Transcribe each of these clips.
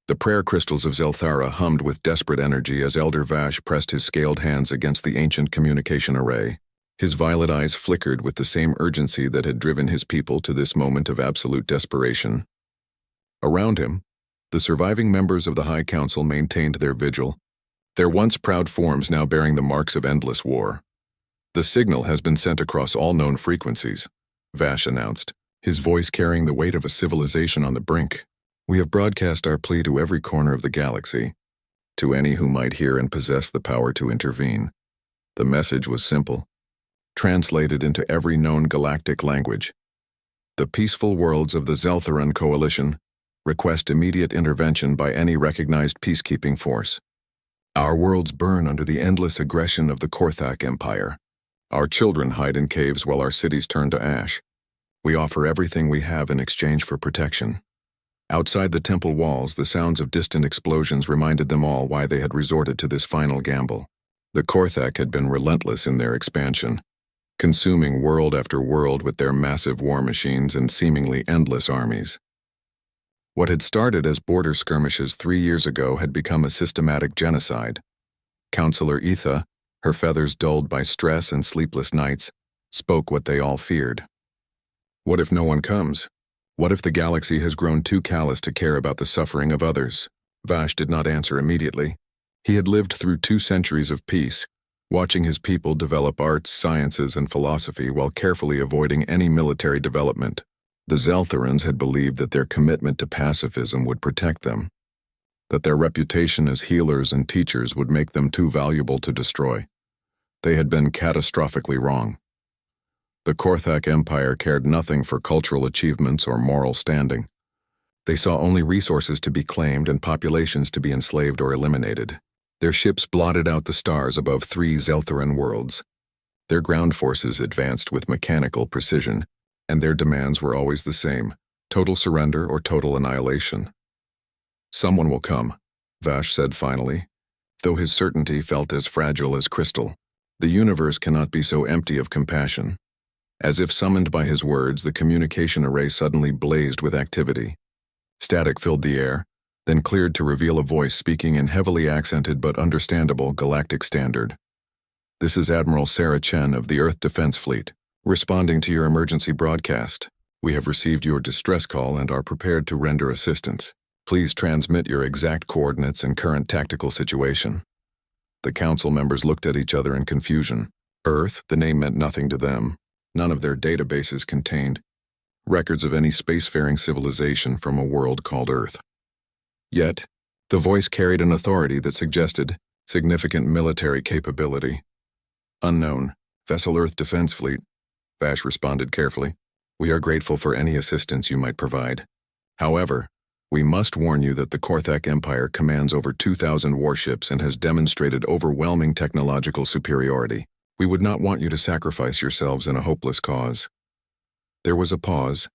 The prayer crystals of Zelthara hummed with desperate energy as Elder Vash pressed his scaled hands against the ancient communication array. His violet eyes flickered with the same urgency that had driven his people to this moment of absolute desperation. Around him, the surviving members of the High Council maintained their vigil, their once proud forms now bearing the marks of endless war. "The signal has been sent across all known frequencies," Vash announced, his voice carrying the weight of a civilization on the brink. "We have broadcast our plea to every corner of the galaxy, to any who might hear and possess the power to intervene." The message was simple, translated into every known galactic language. "The peaceful worlds of the Zeltharan Coalition request immediate intervention by any recognized peacekeeping force. Our worlds burn under the endless aggression of the Korthak Empire. Our children hide in caves while our cities turn to ash. We offer everything we have in exchange for protection." Outside the temple walls, the sounds of distant explosions reminded them all why they had resorted to this final gamble. The Korthak had been relentless in their expansion, consuming world after world with their massive war machines and seemingly endless armies. What had started as border skirmishes 3 years ago had become a systematic genocide. Counselor Etha, her feathers dulled by stress and sleepless nights, spoke what they all feared. What if no one comes? What if the galaxy has grown too callous to care about the suffering of others? Vash did not answer immediately. He had lived through 2 centuries of peace, watching his people develop arts, sciences, and philosophy while carefully avoiding any military development. The Zeltharans had believed that their commitment to pacifism would protect them, that their reputation as healers and teachers would make them too valuable to destroy. They had been catastrophically wrong. The Korthak Empire cared nothing for cultural achievements or moral standing. They saw only resources to be claimed and populations to be enslaved or eliminated. Their ships blotted out the stars above 3 Zeltharan worlds. Their ground forces advanced with mechanical precision, and their demands were always the same: total surrender or total annihilation. "Someone will come," Vash said finally, though his certainty felt as fragile as crystal. "The universe cannot be so empty of compassion." As if summoned by his words, the communication array suddenly blazed with activity. Static filled the air, then cleared to reveal a voice speaking in heavily accented but understandable galactic standard. "This is Admiral Sarah Chen of the Earth Defense Fleet, responding to your emergency broadcast. We have received your distress call and are prepared to render assistance. Please transmit your exact coordinates and current tactical situation." The council members looked at each other in confusion. Earth, the name meant nothing to them. None of their databases contained records of any spacefaring civilization from a world called Earth. Yet, the voice carried an authority that suggested significant military capability. "Unknown, Vessel Earth Defense Fleet," Vash responded carefully. "We are grateful for any assistance you might provide. However, we must warn you that the Korthak Empire commands over 2,000 warships and has demonstrated overwhelming technological superiority. We would not want you to sacrifice yourselves in a hopeless cause." There was a pause,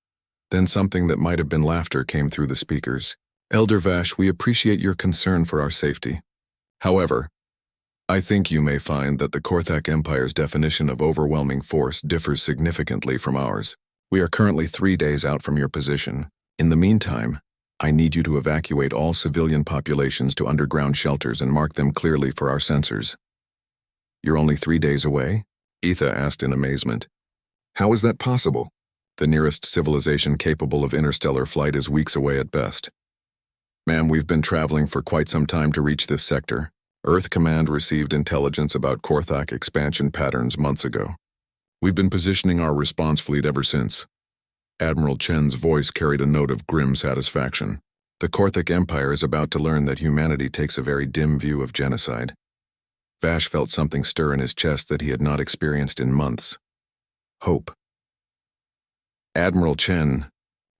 then something that might have been laughter came through the speakers. "Elder Vash, we appreciate your concern for our safety. However, I think you may find that the Korthak Empire's definition of overwhelming force differs significantly from ours. We are currently 3 days out from your position. In the meantime, I need you to evacuate all civilian populations to underground shelters and mark them clearly for our sensors." "You're only 3 days away?" Etha asked in amazement. "How is that possible? The nearest civilization capable of interstellar flight is weeks away at best." "Ma'am, we've been traveling for quite some time to reach this sector. Earth Command received intelligence about Korthak expansion patterns months ago. We've been positioning our response fleet ever since." Admiral Chen's voice carried a note of grim satisfaction. "The Korthak Empire is about to learn that humanity takes a very dim view of genocide." Vash felt something stir in his chest that he had not experienced in months. Hope. "Admiral Chen,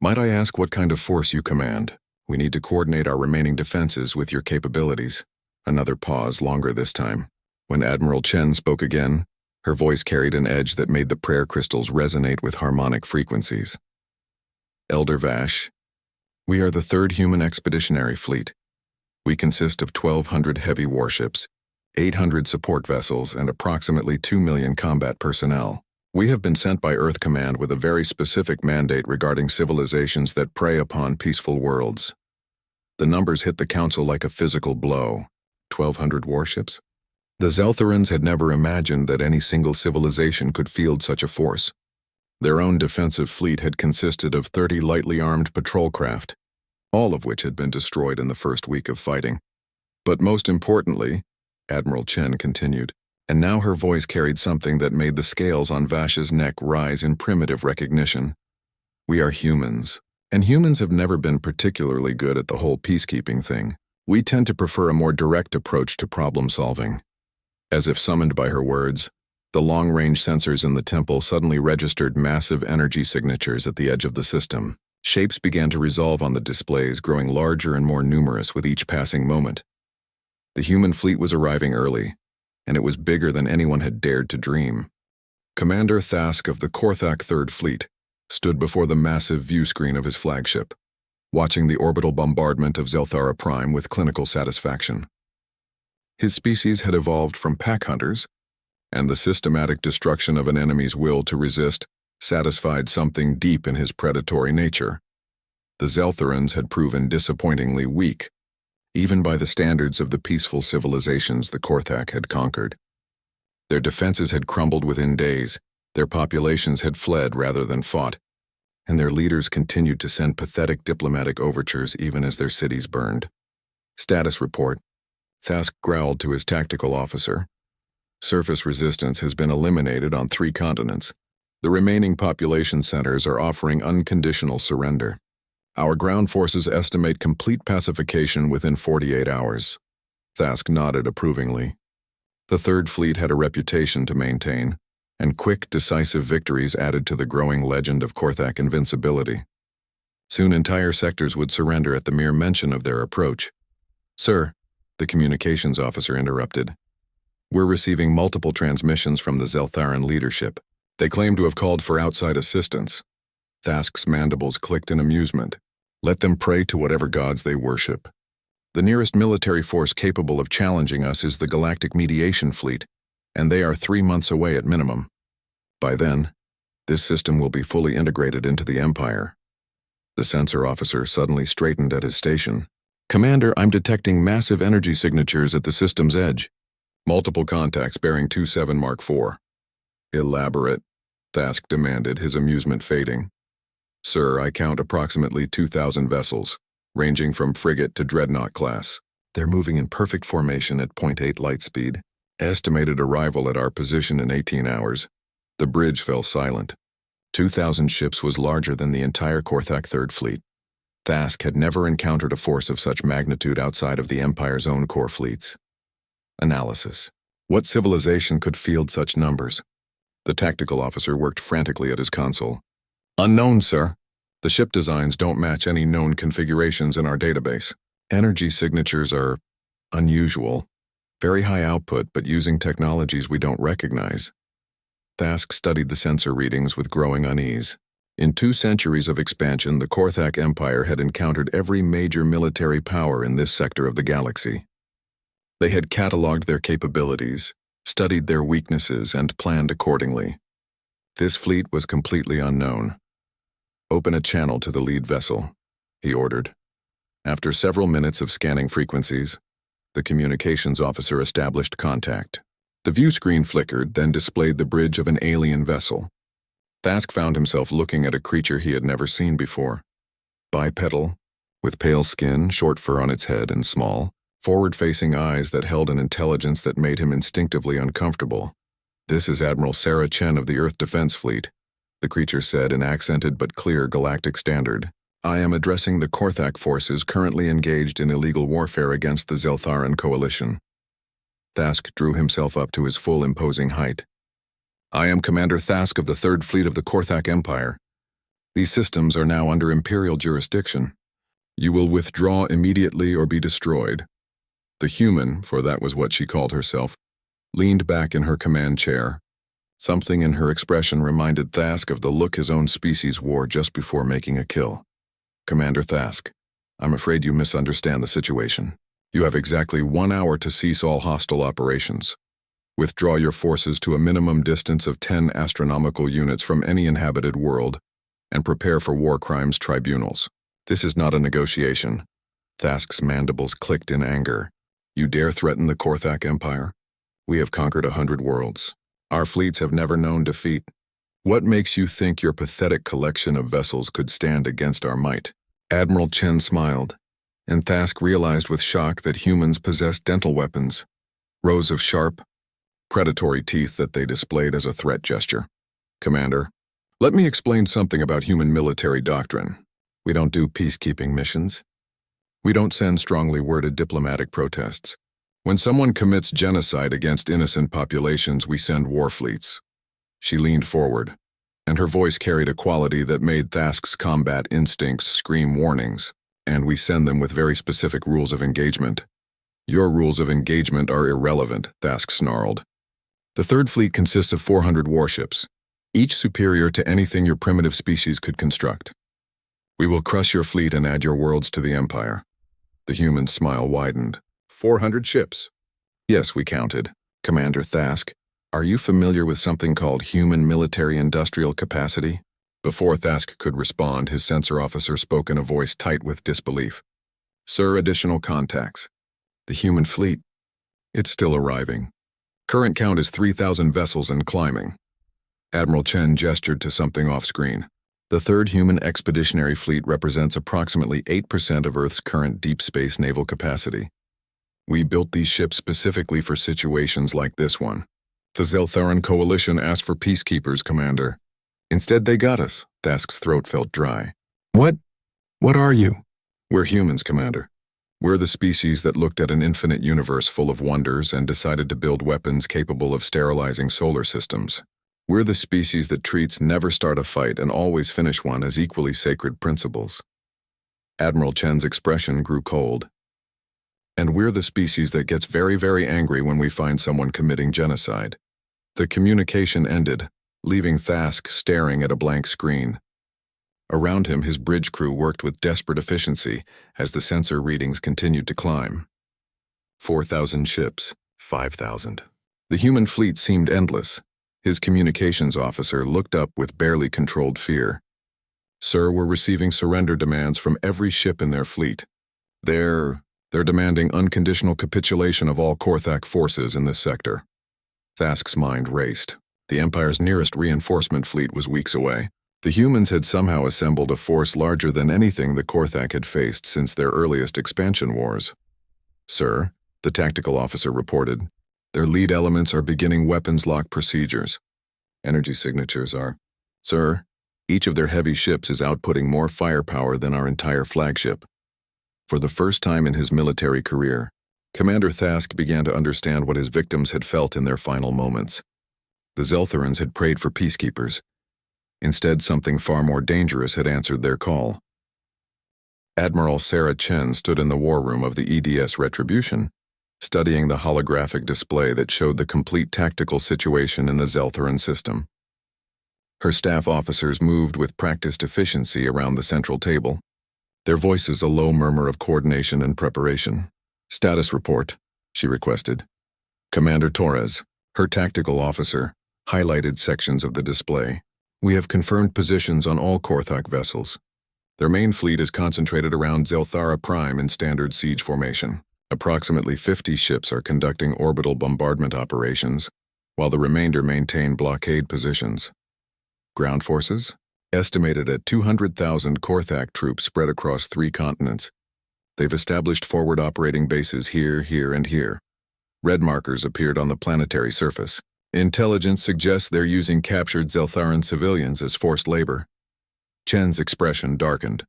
might I ask what kind of force you command? We need to coordinate our remaining defenses with your capabilities." Another pause, longer this time. When Admiral Chen spoke again, her voice carried an edge that made the prayer crystals resonate with harmonic frequencies. "Elder Vash, we are the 3rd Human Expeditionary Fleet. We consist of 1,200 heavy warships, 800 support vessels, and approximately 2 million combat personnel. We have been sent by Earth Command with a very specific mandate regarding civilizations that prey upon peaceful worlds. The numbers hit the council like a physical blow. 1,200 warships? The Zeltharans had never imagined that any single civilization could field such a force. Their own defensive fleet had consisted of 30 lightly armed patrol craft, all of which had been destroyed in the first week of fighting. But most importantly, Admiral Chen continued, and now her voice carried something that made the scales on Vash's neck rise in primitive recognition. We are humans, and humans have never been particularly good at the whole peacekeeping thing. We tend to prefer a more direct approach to problem solving. As if summoned by her words, the long-range sensors in the temple suddenly registered massive energy signatures at the edge of the system. Shapes began to resolve on the displays, growing larger and more numerous with each passing moment. The human fleet was arriving early, and it was bigger than anyone had dared to dream. Commander Thask of the Korthak 3rd Fleet stood before the massive view screen of his flagship, watching the orbital bombardment of Zelthara Prime with clinical satisfaction. His species had evolved from pack hunters, and the systematic destruction of an enemy's will to resist satisfied something deep in his predatory nature. The Zeltharans had proven disappointingly weak, even by the standards of the peaceful civilizations the Korthak had conquered. Their defenses had crumbled within days, their populations had fled rather than fought, and their leaders continued to send pathetic diplomatic overtures even as their cities burned. Status report. Thask growled to his tactical officer. Surface resistance has been eliminated on 3 continents. The remaining population centers are offering unconditional surrender. Our ground forces estimate complete pacification within 48 hours. Thask nodded approvingly. The 3rd Fleet had a reputation to maintain, and quick, decisive victories added to the growing legend of Korthak invincibility. Soon entire sectors would surrender at the mere mention of their approach. "Sir," the communications officer interrupted. "We're receiving multiple transmissions from the Zeltharan leadership. They claim to have called for outside assistance." Thask's mandibles clicked in amusement. "Let them pray to whatever gods they worship. The nearest military force capable of challenging us is the Galactic Mediation Fleet, and they are 3 months away at minimum. By then, this system will be fully integrated into the Empire." The sensor officer suddenly straightened at his station. "Commander, I'm detecting massive energy signatures at the system's edge. Multiple contacts bearing 27 Mark IV. "Elaborate," Thask demanded, his amusement fading. "Sir, I count approximately 2,000 vessels, ranging from frigate to dreadnought class. They're moving in perfect formation at .8 light speed. Estimated arrival at our position in 18 hours. The bridge fell silent. 2,000 ships was larger than the entire Korthak 3rd Fleet. Thask had never encountered a force of such magnitude outside of the Empire's own core fleets. Analysis. What civilization could field such numbers? The tactical officer worked frantically at his console. "Unknown, sir. The ship designs don't match any known configurations in our database. Energy signatures are unusual. Very high output, but using technologies we don't recognize." Thask studied the sensor readings with growing unease. In 2 centuries of expansion, the Korthak Empire had encountered every major military power in this sector of the galaxy. They had cataloged their capabilities, studied their weaknesses, and planned accordingly. This fleet was completely unknown. "Open a channel to the lead vessel," he ordered. After several minutes of scanning frequencies, the communications officer established contact. The view screen flickered, then displayed the bridge of an alien vessel. Thask found himself looking at a creature he had never seen before. Bipedal, with pale skin, short fur on its head, and small, forward-facing eyes that held an intelligence that made him instinctively uncomfortable. "This is Admiral Sarah Chen of the Earth Defense Fleet," the creature said in accented but clear galactic standard. "I am addressing the Korthak forces currently engaged in illegal warfare against the Zeltharan coalition." Thask drew himself up to his full imposing height. "I am Commander Thask of the 3rd Fleet of the Korthak Empire. These systems are now under Imperial jurisdiction. You will withdraw immediately or be destroyed." The human, for that was what she called herself, leaned back in her command chair. Something in her expression reminded Thask of the look his own species wore just before making a kill. "Commander Thask, I'm afraid you misunderstand the situation. You have exactly 1 hour to cease all hostile operations. Withdraw your forces to a minimum distance of 10 astronomical units from any inhabited world, and prepare for war crimes tribunals. This is not a negotiation." Thask's mandibles clicked in anger. You dare threaten the Korthak Empire? We have conquered 100 worlds. Our fleets have never known defeat. What makes you think your pathetic collection of vessels could stand against our might? Admiral Chen smiled, and Thask realized with shock that humans possessed dental weapons, rows of sharp, predatory teeth that they displayed as a threat gesture. Commander, let me explain something about human military doctrine. We don't do peacekeeping missions. We don't send strongly worded diplomatic protests. When someone commits genocide against innocent populations, we send war fleets. She leaned forward, and her voice carried a quality that made Thask's combat instincts scream warnings, and we send them with very specific rules of engagement. Your rules of engagement are irrelevant, Thask snarled. The Third Fleet consists of 400 warships, each superior to anything your primitive species could construct. We will crush your fleet and add your worlds to the Empire. The human's smile widened. 400 ships. Yes, we counted. Commander Thask, are you familiar with something called human military-industrial capacity? Before Thask could respond, his sensor officer spoke in a voice tight with disbelief. Sir, additional contacts. The human fleet. It's still arriving. Current count is 3,000 vessels and climbing. Admiral Chen gestured to something off-screen. The Third Human Expeditionary Fleet represents approximately 8% of Earth's current deep space naval capacity. We built these ships specifically for situations like this one. The Zeltharan Coalition asked for peacekeepers, Commander. Instead, they got us. Thask's throat felt dry. What are you? We're humans, Commander. We're the species that looked at an infinite universe full of wonders and decided to build weapons capable of sterilizing solar systems. We're the species that treats never start a fight and always finish one as equally sacred principles. Admiral Chen's expression grew cold. And we're the species that gets very, very angry when we find someone committing genocide. The communication ended, leaving Thask staring at a blank screen. Around him, his bridge crew worked with desperate efficiency as the sensor readings continued to climb. 4,000 ships, 5,000. The human fleet seemed endless. His communications officer looked up with barely controlled fear. Sir, we're receiving surrender demands from every ship in their fleet. They're demanding unconditional capitulation of all Korthak forces in this sector. Thask's mind raced. The Empire's nearest reinforcement fleet was weeks away. The humans had somehow assembled a force larger than anything the Korthak had faced since their earliest expansion wars. Sir, the tactical officer reported, their lead elements are beginning weapons lock procedures. Energy signatures are, Sir, each of their heavy ships is outputting more firepower than our entire flagship. For the first time in his military career, Commander Thask began to understand what his victims had felt in their final moments. The Zeltharans had prayed for peacekeepers. Instead, something far more dangerous had answered their call. Admiral Sarah Chen stood in the war room of the EDS Retribution, studying the holographic display that showed the complete tactical situation in the Zeltharan system. Her staff officers moved with practiced efficiency around the central table, their voices a low murmur of coordination and preparation. Status report, she requested. Commander Torres, her tactical officer, highlighted sections of the display. We have confirmed positions on all Korthak vessels. Their main fleet is concentrated around Zelthara Prime in standard siege formation. Approximately 50 ships are conducting orbital bombardment operations, while the remainder maintain blockade positions. Ground forces? Estimated at 200,000 Korthak troops spread across 3 continents. They've established forward operating bases here, here, and here. Red markers appeared on the planetary surface. Intelligence suggests they're using captured Zeltharan civilians as forced labor. Chen's expression darkened.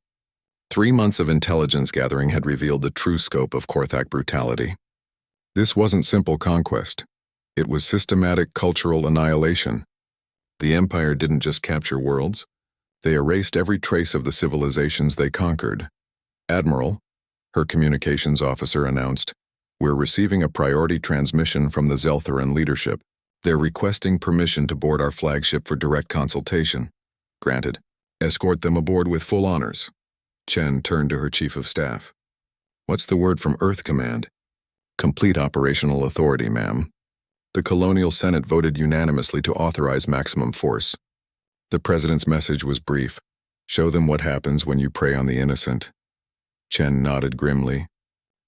3 months of intelligence gathering had revealed the true scope of Korthak brutality. This wasn't simple conquest. It was systematic cultural annihilation. The Empire didn't just capture worlds. They erased every trace of the civilizations they conquered. Admiral, her communications officer announced, we're receiving a priority transmission from the Zeltharan leadership. They're requesting permission to board our flagship for direct consultation. Granted. Escort them aboard with full honors. Chen turned to her chief of staff. What's the word from Earth Command? Complete operational authority, ma'am. The Colonial Senate voted unanimously to authorize maximum force. The president's message was brief. Show them what happens when you prey on the innocent. Chen nodded grimly.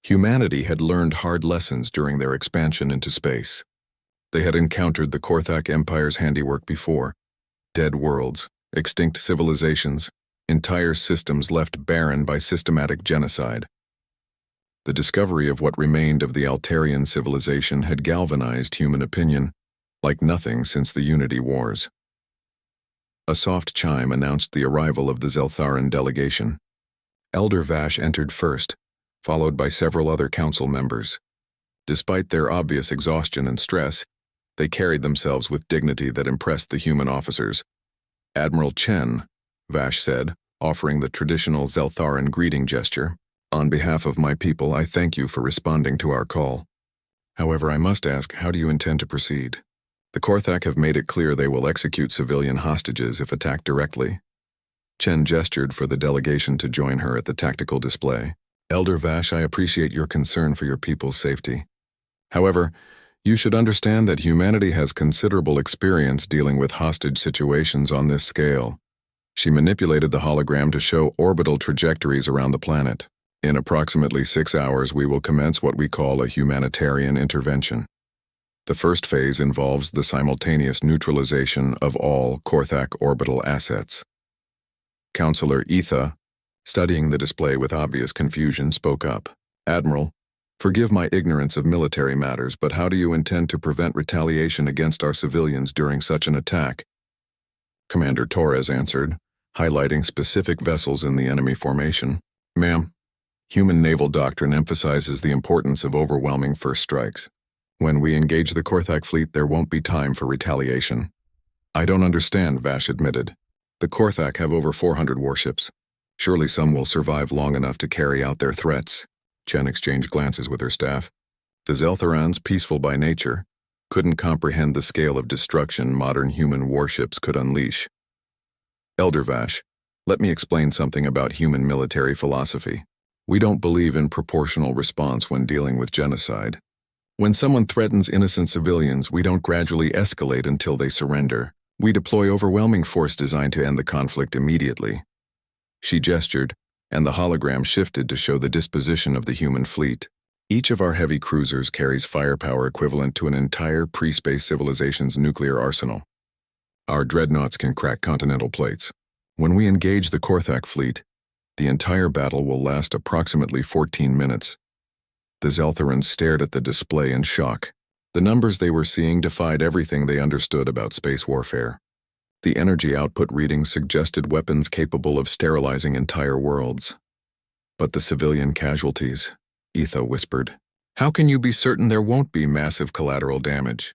Humanity had learned hard lessons during their expansion into space. They had encountered the Korthak Empire's handiwork before. Dead worlds, extinct civilizations, entire systems left barren by systematic genocide. The discovery of what remained of the Altarian civilization had galvanized human opinion, like nothing since the Unity Wars. A soft chime announced the arrival of the Zeltharan delegation. Elder Vash entered first, followed by several other council members. Despite their obvious exhaustion and stress, they carried themselves with dignity that impressed the human officers. "Admiral Chen," Vash said, offering the traditional Zeltharan greeting gesture, "on behalf of my people, I thank you for responding to our call. However, I must ask, how do you intend to proceed? The Korthak have made it clear they will execute civilian hostages if attacked directly." Chen gestured for the delegation to join her at the tactical display. "Elder Vash, I appreciate your concern for your people's safety. However, you should understand that humanity has considerable experience dealing with hostage situations on this scale." She manipulated the hologram to show orbital trajectories around the planet. "In approximately 6 hours, we will commence what we call a humanitarian intervention. The first phase involves the simultaneous neutralization of all Korthak orbital assets." Counselor Etha, studying the display with obvious confusion, spoke up. "Admiral, forgive my ignorance of military matters, but how do you intend to prevent retaliation against our civilians during such an attack?" Commander Torres answered, highlighting specific vessels in the enemy formation. "Ma'am, human naval doctrine emphasizes the importance of overwhelming first strikes. When we engage the Korthak fleet, there won't be time for retaliation." "I don't understand," Vash admitted. "The Korthak have over 400 warships. Surely some will survive long enough to carry out their threats." Chen exchanged glances with her staff. The Zeltharans, peaceful by nature, couldn't comprehend the scale of destruction modern human warships could unleash. "Elder Vash, let me explain something about human military philosophy. We don't believe in proportional response when dealing with genocide. When someone threatens innocent civilians, we don't gradually escalate until they surrender. We deploy overwhelming force designed to end the conflict immediately." She gestured, and the hologram shifted to show the disposition of the human fleet. "Each of our heavy cruisers carries firepower equivalent to an entire pre-space civilization's nuclear arsenal. Our dreadnoughts can crack continental plates. When we engage the Korthak fleet, the entire battle will last approximately 14 minutes. The Zeltharans stared at the display in shock. The numbers they were seeing defied everything they understood about space warfare. The energy output readings suggested weapons capable of sterilizing entire worlds. "But the civilian casualties," Etha whispered. "How can you be certain there won't be massive collateral damage?"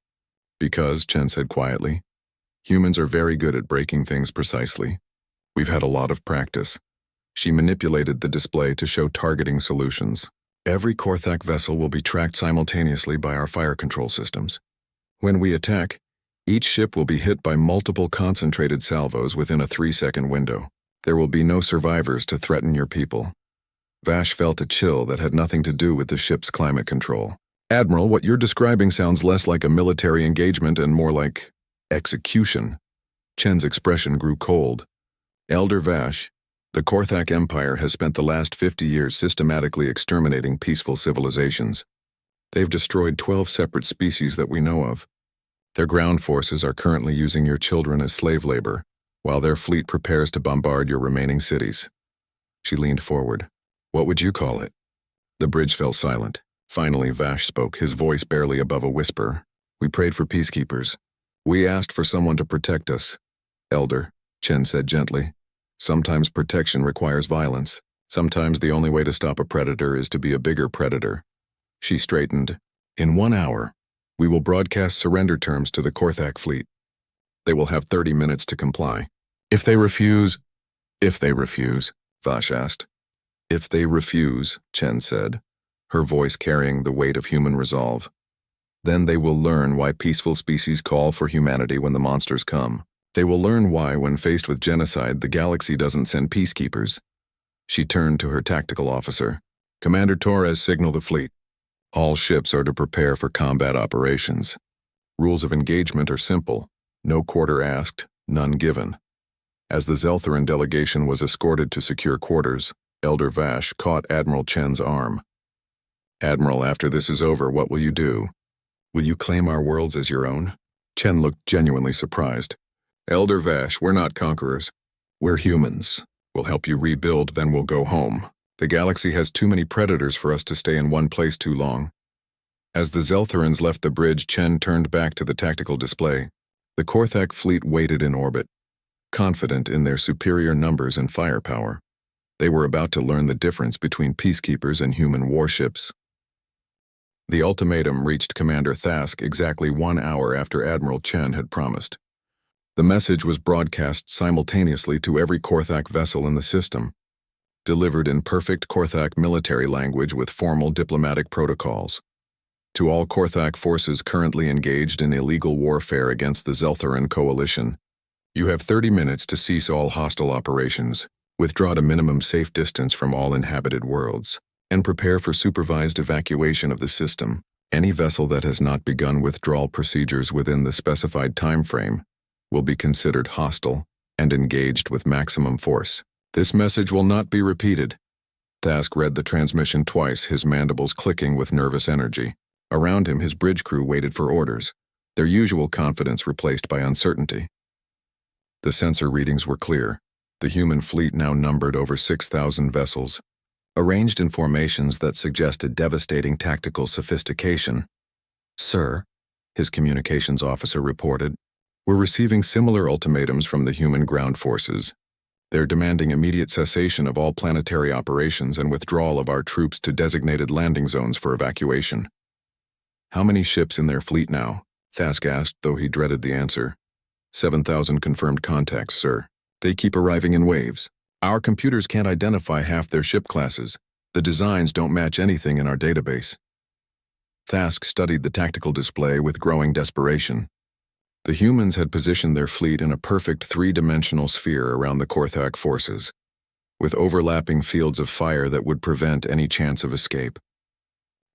"Because," Chen said quietly, "humans are very good at breaking things precisely. We've had a lot of practice." She manipulated the display to show targeting solutions. "Every Korthak vessel will be tracked simultaneously by our fire control systems. When we attack, each ship will be hit by multiple concentrated salvos within a 3-second window. There will be no survivors to threaten your people." Vash felt a chill that had nothing to do with the ship's climate control. "Admiral, what you're describing sounds less like a military engagement and more like execution." Chen's expression grew cold. "Elder Vash, the Korthak Empire has spent the last 50 years systematically exterminating peaceful civilizations. They've destroyed 12 separate species that we know of. Their ground forces are currently using your children as slave labor, while their fleet prepares to bombard your remaining cities." She leaned forward. "What would you call it?" The bridge fell silent. Finally, Vash spoke, his voice barely above a whisper. "We prayed for peacekeepers. We asked for someone to protect us." "Elder," Chen said gently, "sometimes protection requires violence. Sometimes the only way to stop a predator is to be a bigger predator." She straightened. "In 1 hour, we will broadcast surrender terms to the Korthak fleet. They will have 30 minutes to comply. If they refuse, Vash asked. "If they refuse," Chen said, her voice carrying the weight of human resolve, "then they will learn why peaceful species call for humanity when the monsters come. They will learn why, when faced with genocide, the galaxy doesn't send peacekeepers." She turned to her tactical officer. "Commander Torres, signal the fleet. All ships are to prepare for combat operations. Rules of engagement are simple. No quarter asked, none given." As the Zeltharan delegation was escorted to secure quarters, Elder Vash caught Admiral Chen's arm. "Admiral, after this is over, what will you do? Will you claim our worlds as your own?" Chen looked genuinely surprised. "Elder Vash, we're not conquerors. We're humans. We'll help you rebuild, then we'll go home. The galaxy has too many predators for us to stay in one place too long." As the Zeltharans left the bridge, Chen turned back to the tactical display. The Korthak fleet waited in orbit, confident in their superior numbers and firepower. They were about to learn the difference between peacekeepers and human warships. The ultimatum reached Commander Thask exactly 1 hour after Admiral Chen had promised. The message was broadcast simultaneously to every Korthak vessel in the system, delivered in perfect Korthak military language with formal diplomatic protocols. To all Korthak forces currently engaged in illegal warfare against the Zeltharan coalition, you have 30 minutes to cease all hostile operations, withdraw to minimum safe distance from all inhabited worlds, and prepare for supervised evacuation of the system. Any vessel that has not begun withdrawal procedures within the specified time frame will be considered hostile and engaged with maximum force. This message will not be repeated. Thask read the transmission twice, his mandibles clicking with nervous energy. Around him, his bridge crew waited for orders, their usual confidence replaced by uncertainty. The sensor readings were clear. The human fleet now numbered over 6,000 vessels, arranged in formations that suggested devastating tactical sophistication. "Sir," his communications officer reported, "we're receiving similar ultimatums from the human ground forces. They're demanding immediate cessation of all planetary operations and withdrawal of our troops to designated landing zones for evacuation." "How many ships in their fleet now?" Thask asked, though he dreaded the answer. 7,000 confirmed contacts, sir. They keep arriving in waves. Our computers can't identify half their ship classes. The designs don't match anything in our database. Thask studied the tactical display with growing desperation. The humans had positioned their fleet in a perfect three-dimensional sphere around the Korthak forces, with overlapping fields of fire that would prevent any chance of escape.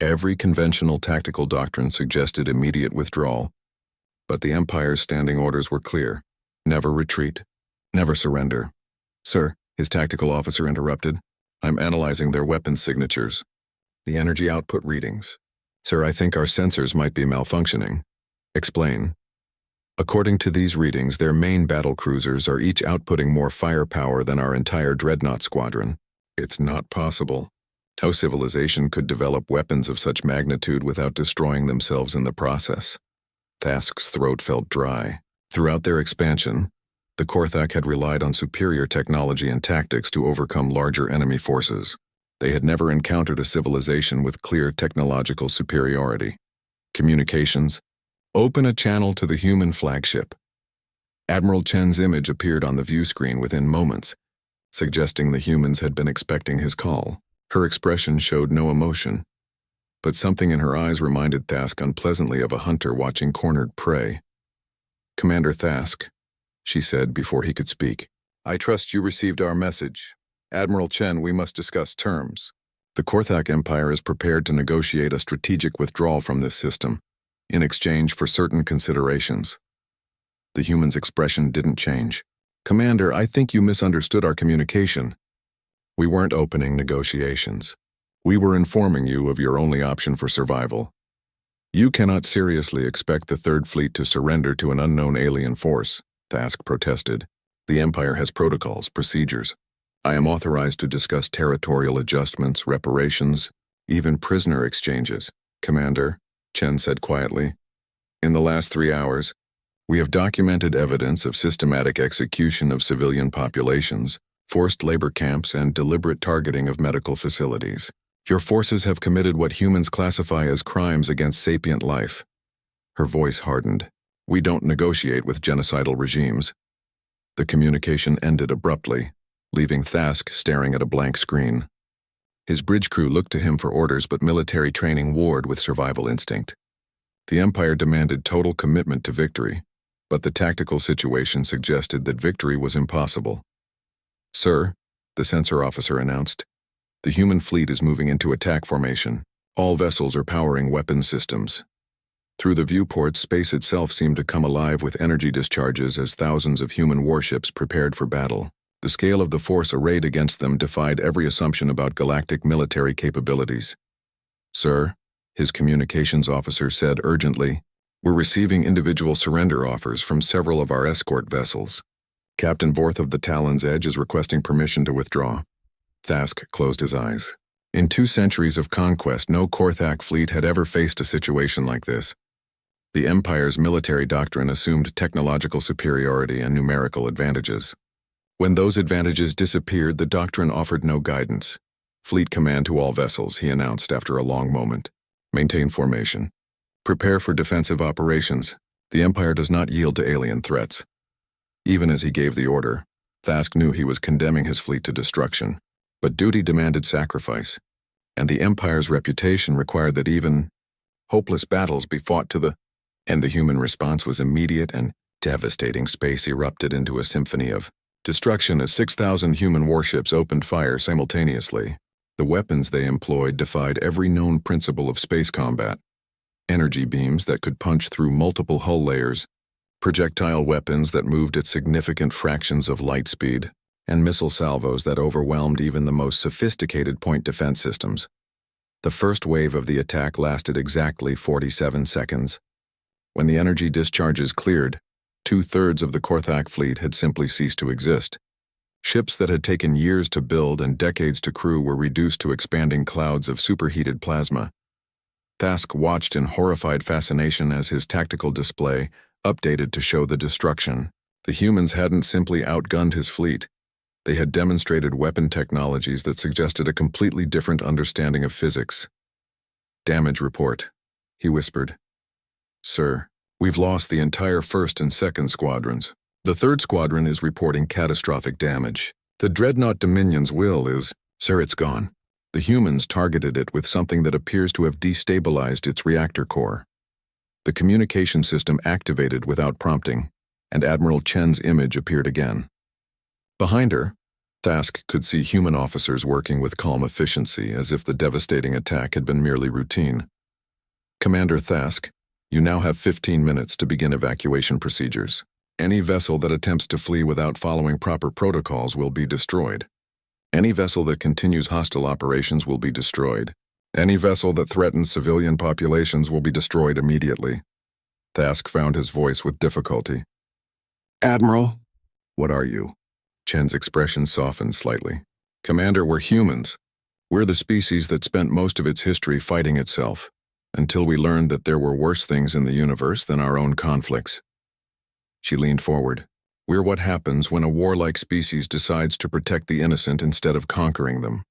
Every conventional tactical doctrine suggested immediate withdrawal, but the Empire's standing orders were clear. Never retreat. Never surrender. "Sir," his tactical officer interrupted, "I'm analyzing their weapons signatures. The energy output readings. Sir, I think our sensors might be malfunctioning." "Explain." "According to these readings, their main battle cruisers are each outputting more firepower than our entire dreadnought squadron. It's not possible. No civilization could develop weapons of such magnitude without destroying themselves in the process." Thask's throat felt dry. Throughout their expansion, the Korthak had relied on superior technology and tactics to overcome larger enemy forces. They had never encountered a civilization with clear technological superiority. Communications. "Open a channel to the human flagship." Admiral Chen's image appeared on the view screen within moments, suggesting the humans had been expecting his call. Her expression showed no emotion, but something in her eyes reminded Thask unpleasantly of a hunter watching cornered prey. "Commander Thask," she said before he could speak, "I trust you received our message. Admiral Chen, we must discuss terms. The Korthak Empire is prepared to negotiate a strategic withdrawal from this system, in exchange for certain considerations." The human's expression didn't change. "Commander, I think you misunderstood our communication. We weren't opening negotiations. We were informing you of your only option for survival. You cannot seriously expect the Third Fleet to surrender to an unknown alien force," Thask protested. "The Empire has protocols, procedures. I am authorized to discuss territorial adjustments, reparations, even prisoner exchanges." "Commander," Chen said quietly, "in the last 3 hours, we have documented evidence of systematic execution of civilian populations, forced labor camps, and deliberate targeting of medical facilities. Your forces have committed what humans classify as crimes against sapient life." Her voice hardened. "We don't negotiate with genocidal regimes." The communication ended abruptly, leaving Thask staring at a blank screen. His bridge crew looked to him for orders, but military training warred with survival instinct. The Empire demanded total commitment to victory, but the tactical situation suggested that victory was impossible. "Sir," the sensor officer announced, "the human fleet is moving into attack formation. All vessels are powering weapons systems." Through the viewport, space itself seemed to come alive with energy discharges as thousands of human warships prepared for battle. The scale of the force arrayed against them defied every assumption about galactic military capabilities. "Sir," his communications officer said urgently, "we're receiving individual surrender offers from several of our escort vessels. Captain Vorth of the Talon's Edge is requesting permission to withdraw." Thask closed his eyes. In 2 centuries of conquest, no Korthak fleet had ever faced a situation like this. The Empire's military doctrine assumed technological superiority and numerical advantages. When those advantages disappeared, the doctrine offered no guidance. "Fleet command to all vessels," he announced after a long moment. "Maintain formation. Prepare for defensive operations. The Empire does not yield to alien threats." Even as he gave the order, Thask knew he was condemning his fleet to destruction. But duty demanded sacrifice, and the Empire's reputation required that even hopeless battles be fought to the end. The human response was immediate and devastating. Space erupted into a symphony of destruction as 6,000 human warships opened fire simultaneously. The weapons they employed defied every known principle of space combat. Energy beams that could punch through multiple hull layers, projectile weapons that moved at significant fractions of light speed, and missile salvos that overwhelmed even the most sophisticated point defense systems. The first wave of the attack lasted exactly 47 seconds. When the energy discharges cleared, 2/3 of the Korthak fleet had simply ceased to exist. Ships that had taken years to build and decades to crew were reduced to expanding clouds of superheated plasma. Thask watched in horrified fascination as his tactical display updated to show the destruction. The humans hadn't simply outgunned his fleet. They had demonstrated weapon technologies that suggested a completely different understanding of physics. "Damage report," he whispered. "Sir, we've lost the entire 1st and 2nd squadrons. The 3rd squadron is reporting catastrophic damage. The Dreadnought Dominion's will is, sir, it's gone. The humans targeted it with something that appears to have destabilized its reactor core." The communication system activated without prompting, and Admiral Chen's image appeared again. Behind her, Thask could see human officers working with calm efficiency as if the devastating attack had been merely routine. "Commander Thask, you now have 15 minutes to begin evacuation procedures. Any vessel that attempts to flee without following proper protocols will be destroyed. Any vessel that continues hostile operations will be destroyed. Any vessel that threatens civilian populations will be destroyed immediately." Thask found his voice with difficulty. "Admiral, what are you?" Chen's expression softened slightly. "Commander, we're humans. We're the species that spent most of its history fighting itself, until we learned that there were worse things in the universe than our own conflicts." She leaned forward. "We're what happens when a warlike species decides to protect the innocent instead of conquering them."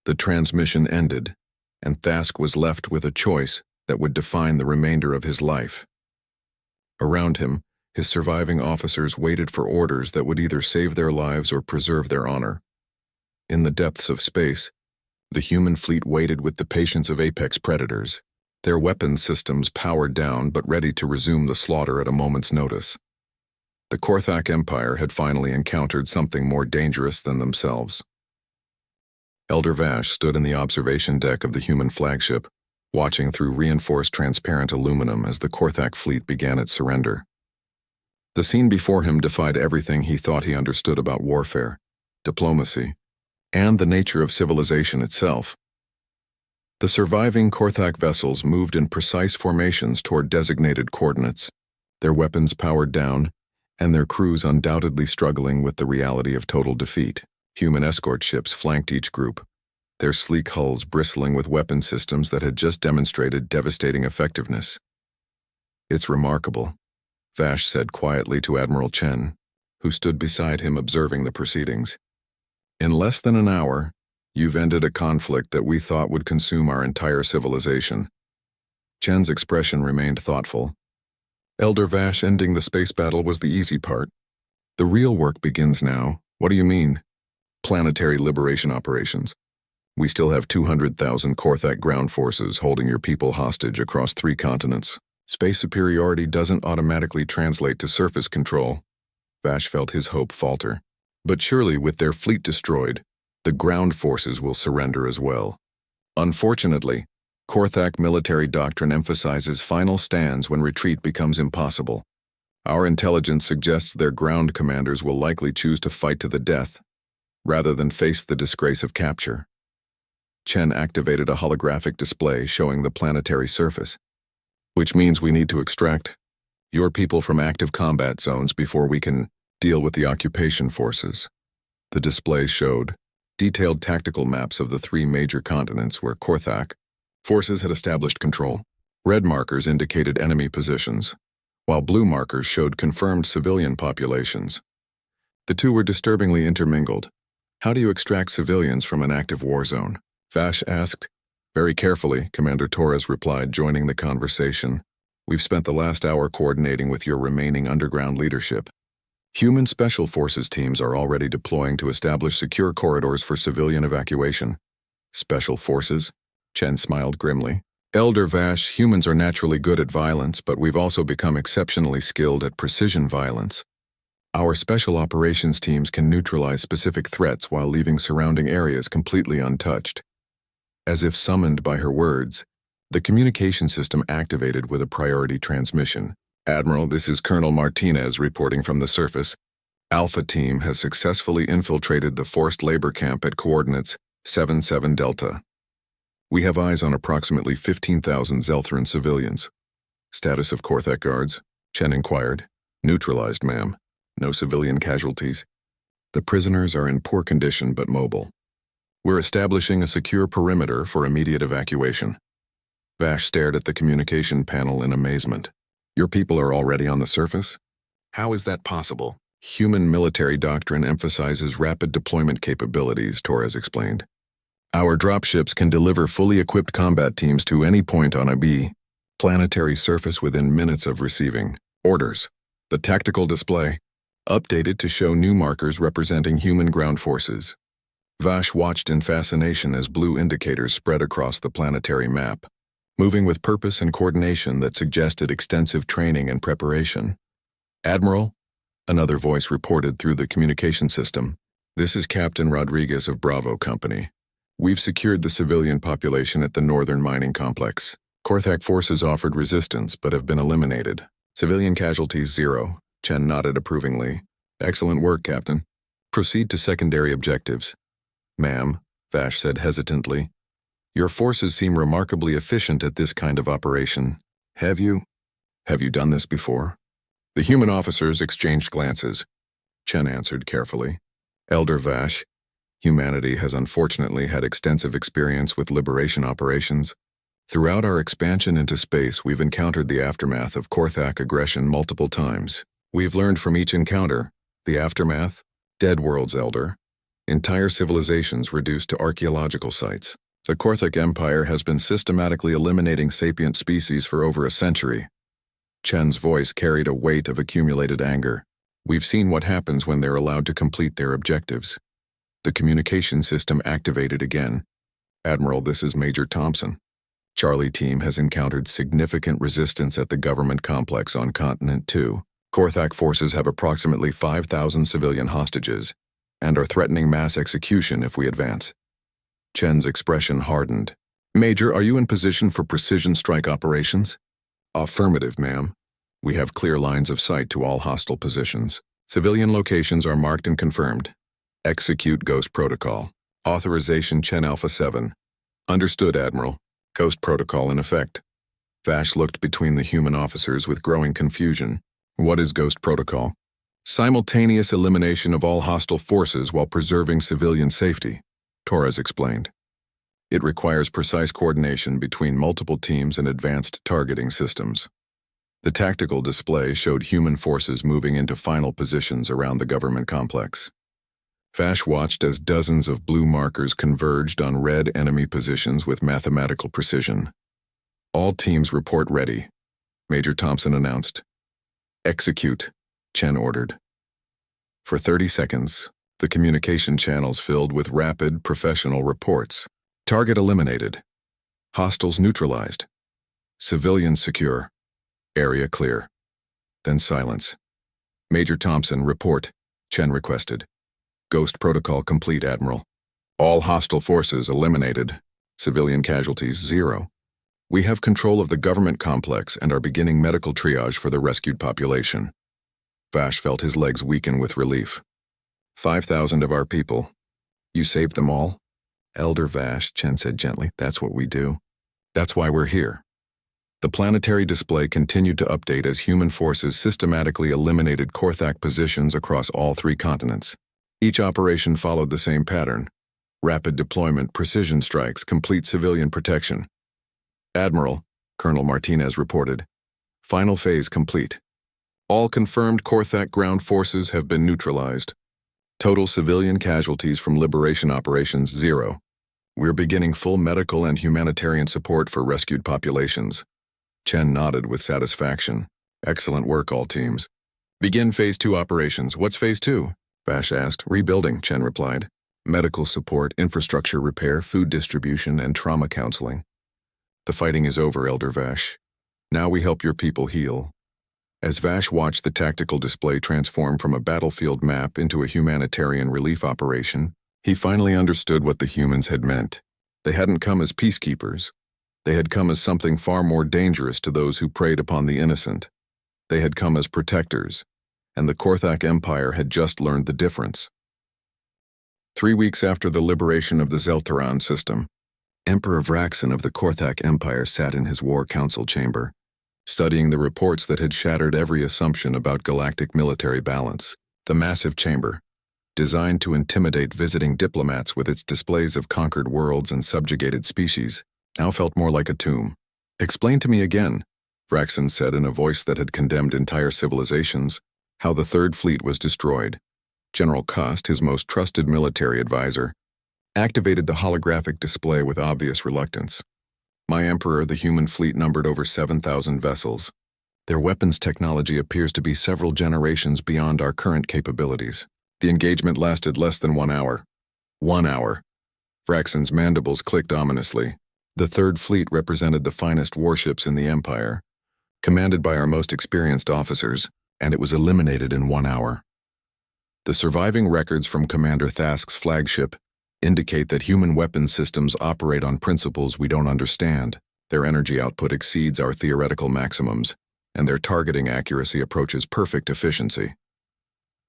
The transmission ended, and Thask was left with a choice that would define the remainder of his life. Around him, his surviving officers waited for orders that would either save their lives or preserve their honor. In the depths of space, the human fleet waited with the patience of apex predators, their weapons systems powered down but ready to resume the slaughter at a moment's notice. The Korthak Empire had finally encountered something more dangerous than themselves. Elder Vash stood in the observation deck of the human flagship, watching through reinforced transparent aluminum as the Korthak fleet began its surrender. The scene before him defied everything he thought he understood about warfare, diplomacy, and the nature of civilization itself. The surviving Korthak vessels moved in precise formations toward designated coordinates, their weapons powered down, and their crews undoubtedly struggling with the reality of total defeat. Human escort ships flanked each group, their sleek hulls bristling with weapon systems that had just demonstrated devastating effectiveness. "It's remarkable," Vash said quietly to Admiral Chen, who stood beside him observing the proceedings. "In less than an hour, you've ended a conflict that we thought would consume our entire civilization." Chen's expression remained thoughtful. "Elder Vash, ending the space battle was the easy part. The real work begins now." "What do you mean?" "Planetary liberation operations. We still have 200,000 Korthak ground forces holding your people hostage across 3 continents. Space superiority doesn't automatically translate to surface control." Vash felt his hope falter. "But surely with their fleet destroyed, the ground forces will surrender as well." "Unfortunately, Korthak military doctrine emphasizes final stands when retreat becomes impossible. Our intelligence suggests their ground commanders will likely choose to fight to the death, rather than face the disgrace of capture. Chen activated a holographic display showing the planetary surface, which means we need to extract your people from active combat zones before we can deal with the occupation forces. The display showed detailed tactical maps of the 3 major continents where Korthak forces had established control. Red markers indicated enemy positions, while blue markers showed confirmed civilian populations. The two were disturbingly intermingled. How do you extract civilians from an active war zone? Vash asked. Very carefully, Commander Torres replied, joining the conversation. We've spent the last hour coordinating with your remaining underground leadership. Human Special Forces teams are already deploying to establish secure corridors for civilian evacuation. Special Forces? Chen smiled grimly. Elder Vash, humans are naturally good at violence, but we've also become exceptionally skilled at precision violence. Our special operations teams can neutralize specific threats while leaving surrounding areas completely untouched. As if summoned by her words, the communication system activated with a priority transmission. Admiral, this is Colonel Martinez reporting from the surface. Alpha Team has successfully infiltrated the forced labor camp at coordinates 77 Delta. We have eyes on approximately 15,000 Zelthran civilians. Status of Korthak guards? Chen inquired. Neutralized, ma'am. No civilian casualties. The prisoners are in poor condition but mobile. We're establishing a secure perimeter for immediate evacuation. Vash stared at the communication panel in amazement. Your people are already on the surface? How is that possible? Human military doctrine emphasizes rapid deployment capabilities, Torres explained. Our dropships can deliver fully equipped combat teams to any point on a planetary surface within minutes of receiving orders. The tactical display, updated to show new markers representing human ground forces. Vash watched in fascination as blue indicators spread across the planetary map, moving with purpose and coordination that suggested extensive training and preparation. Admiral, another voice reported through the communication system. This is Captain Rodriguez of Bravo Company. We've secured the civilian population at the northern mining complex. Korthak forces offered resistance but have been eliminated. Civilian casualties 0. Chen nodded approvingly. Excellent work, Captain. Proceed to secondary objectives. Ma'am, Vash said hesitantly. Your forces seem remarkably efficient at this kind of operation. Have you done this before? The human officers exchanged glances. Chen answered carefully. Elder Vash, humanity has unfortunately had extensive experience with liberation operations. Throughout our expansion into space, we've encountered the aftermath of Korthak aggression multiple times. We've learned from each encounter, the aftermath, dead worlds, Elder. Entire civilizations reduced to archaeological sites. The Korthak Empire has been systematically eliminating sapient species for over a century. Chen's voice carried a weight of accumulated anger. We've seen what happens when they're allowed to complete their objectives. The communication system activated again. Admiral, this is Major Thompson. Charlie Team has encountered significant resistance at the government complex on Continent 2. Korthak forces have approximately 5,000 civilian hostages and are threatening mass execution if we advance. Chen's expression hardened. Major, are you in position for precision strike operations? Affirmative, ma'am. We have clear lines of sight to all hostile positions. Civilian locations are marked and confirmed. Execute Ghost Protocol. Authorization Chen Alpha 7. Understood, Admiral. Ghost Protocol in effect. Vash looked between the human officers with growing confusion. What is Ghost Protocol? Simultaneous elimination of all hostile forces while preserving civilian safety, Torres explained. It requires precise coordination between multiple teams and advanced targeting systems. The tactical display showed human forces moving into final positions around the government complex. Vash watched as dozens of blue markers converged on red enemy positions with mathematical precision. All teams report ready, Major Thompson announced. Execute, Chen ordered. For 30 seconds, the communication channels filled with rapid, professional reports. Target eliminated. Hostiles neutralized. Civilians secure. Area clear. Then silence. Major Thompson, report, Chen requested. Ghost Protocol complete, Admiral. All hostile forces eliminated. Civilian casualties 0. We have control of the government complex and are beginning medical triage for the rescued population. Vash felt his legs weaken with relief. 5,000 of our people. You saved them all? Elder Vash, Chen said gently, that's what we do. That's why we're here. The planetary display continued to update as human forces systematically eliminated Korthak positions across all 3 continents. Each operation followed the same pattern. Rapid deployment, precision strikes, complete civilian protection. Admiral, Colonel Martinez reported. Final phase complete. All confirmed Korthak ground forces have been neutralized. Total civilian casualties from liberation operations 0. We're beginning full medical and humanitarian support for rescued populations. Chen nodded with satisfaction. Excellent work, all teams. Begin Phase 2 operations. What's Phase 2? Vash asked. Rebuilding, Chen replied. Medical support, infrastructure repair, food distribution, and trauma counseling. The fighting is over, Elder Vash. Now we help your people heal. As Vash watched the tactical display transform from a battlefield map into a humanitarian relief operation, he finally understood what the humans had meant. They hadn't come as peacekeepers. They had come as something far more dangerous to those who preyed upon the innocent. They had come as protectors, and the Korthak Empire had just learned the difference. 3 weeks after the liberation of the Zeltaran system, Emperor Vraxan of the Korthak Empire sat in his war council chamber, studying the reports that had shattered every assumption about galactic military balance. The massive chamber, designed to intimidate visiting diplomats with its displays of conquered worlds and subjugated species, now felt more like a tomb. Explain to me again, Vraxan said in a voice that had condemned entire civilizations, how the Third Fleet was destroyed. General Kost, his most trusted military advisor, activated the holographic display with obvious reluctance. My Emperor, the human fleet numbered over 7,000 vessels. Their weapons technology appears to be several generations beyond our current capabilities. The engagement lasted less than 1 hour. 1 hour. Vraxan's mandibles clicked ominously. The Third Fleet represented the finest warships in the Empire, commanded by our most experienced officers, and it was eliminated in 1 hour. The surviving records from Commander Thask's flagship indicate that human weapons systems operate on principles we don't understand. Their energy output exceeds our theoretical maximums, and their targeting accuracy approaches perfect efficiency.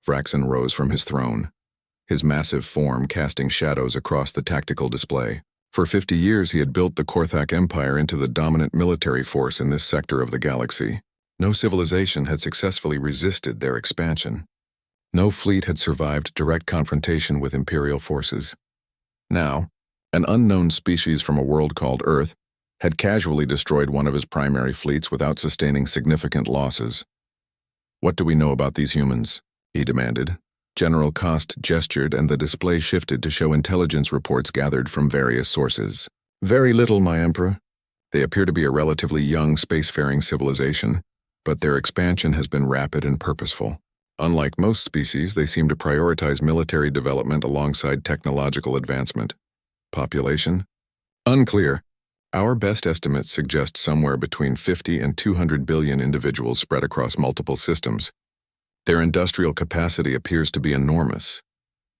Vraxan rose from his throne, his massive form casting shadows across the tactical display. For 50 years he had built the Korthak Empire into the dominant military force in this sector of the galaxy. No civilization had successfully resisted their expansion. No fleet had survived direct confrontation with Imperial forces. Now, an unknown species from a world called Earth had casually destroyed one of his primary fleets without sustaining significant losses. What do we know about these humans? He demanded. General Kost gestured and the display shifted to show intelligence reports gathered from various sources. Very little, my Emperor. They appear to be a relatively young spacefaring civilization, but their expansion has been rapid and purposeful. Unlike most species, they seem to prioritize military development alongside technological advancement. Population? Unclear. Our best estimates suggest somewhere between 50 and 200 billion individuals spread across multiple systems. Their industrial capacity appears to be enormous.